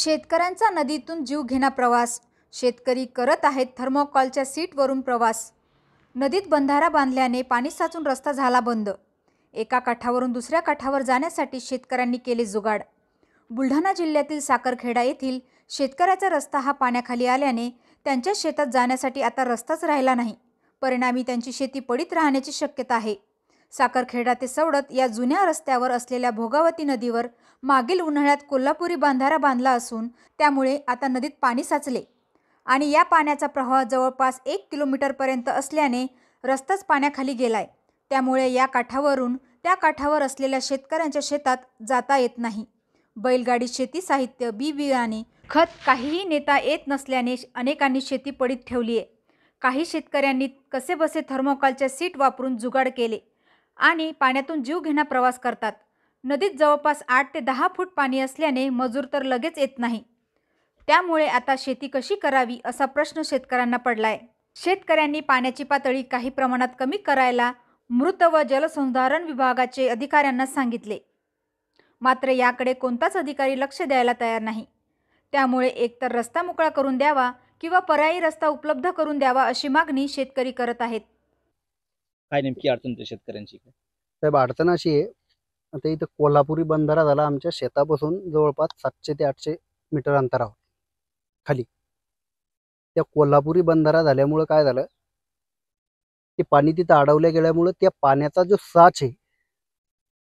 शेतकऱ्यांचा नदीतून जीवघेणा प्रवास. शेतकरी करत आहेत थर्मोकॉलच्या सीटवरून प्रवास. नदीत बंधारा बांधल्याने पाणी साचून रस्ता झाला बंद. एका काठावरून दुसऱ्या काठावर जाण्यासाठी शेतकऱ्यांनी केले जुगाड. बुलढाणा जिल्ह्यातील साखरखेडा येथील शेतकऱ्याचा रस्ता हा पाण्याखाली आल्याने त्यांच्या शेतात जाण्यासाठी आता रस्ताच राहिला नाही. परिणामी त्यांची शेती पडीत राहण्याची शक्यता आहे. साखरखेडा ते सवडत या जुन्या रस्त्यावर असलेल्या भोगावती नदीवर मागील उन्हाळ्यात कोल्हापुरी बांधारा बांधला असून त्यामुळे आता नदीत पाणी साचले आणि या पाण्याचा प्रवाह जवळपास 1 किलोमीटरपर्यंत असल्याने रस्ताच पाण्याखाली गेलाय. त्यामुळे या काठावरून त्या काठावर असलेल्या शेतकऱ्यांच्या शेतात जाता येत नाही. बैलगाडी, शेती साहित्य, बी बियाणे, खत काहीही नेता येत नसल्याने अनेकांनी शेती पडीत ठेवली आहे. काही शेतकऱ्यांनी कसेबसे थर्मोकॉलच्या सीट वापरून जुगाड केले आणि पाण्यातून जीवघेणा प्रवास करतात. नदीत जवळपास 8 ते 10 फूट पाणी असल्याने मजूर तर लगेच येत नाही. त्यामुळे आता शेती कशी करावी असा प्रश्न शेतकऱ्यांना पडलाय. शेतकऱ्यांनी पाण्याची पातळी काही प्रमाणात कमी करायला मृत व जलसंधारण विभागाचे अधिकाऱ्यांना सांगितले. मात्र याकडे कोणताच अधिकारी लक्ष द्यायला तयार नाही. त्यामुळे एकतर रस्ता मोकळा करून द्यावा किंवा पर्यायी रस्ता उपलब्ध करून द्यावा अशी मागणी शेतकरी करत आहेत. काय नेमकी अडचण ते शेतकऱ्यांची? साहेब, अडचण अशी आहे, आता इथं कोल्हापुरी बंधारा झाला आमच्या शेतापासून जवळपास 700 ते 800 मीटर अंतरावर खाली. त्या कोल्हापुरी बंधारा झाल्यामुळं काय झालं, ते पाणी तिथं अडवल्या गेल्यामुळं त्या पाण्याचा जो साच आहे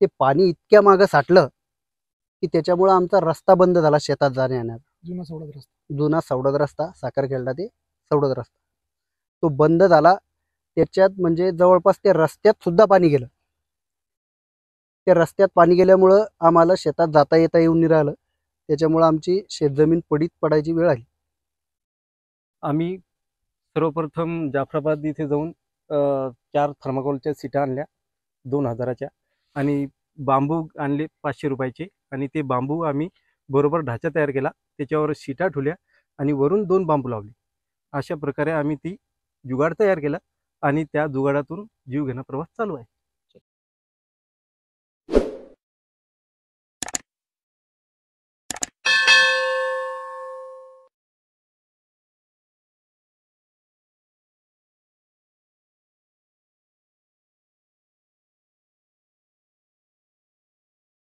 ते पाणी इतक्या मागं साठलं की त्याच्यामुळं आमचा रस्ता बंद झाला शेतात जाण्या येण्याचा. जुना सवडत रस्ता साखरखेडा ते सवडत रस्ता तो बंद झाला. त्याच्यात म्हणजे जवळपास त्या रस्त्यात सुद्धा पाणी गेलं. त्या रस्त्यात पाणी गेल्यामुळं आम्हाला शेतात जाता येता येऊन नाही राहिलं. त्याच्यामुळं आमची शेतजमीन पडीत पडायची वेळ आली. आम्ही सर्वप्रथम जाफराबाद इथे जाऊन 4 थर्माकोलच्या सीटा आणल्या 2000च्या आणि बांबू आणले 500 रुपयाचे आणि ते बांबू आम्ही बरोबर ढाचा तयार केला, त्याच्यावर सीटा ठेवल्या आणि वरून 2 बांबू लावले. अशा प्रकारे आम्ही ती जुगाड तयार केला आणि त्या जुगाडातून जीवघेणा प्रवास चालू आहे.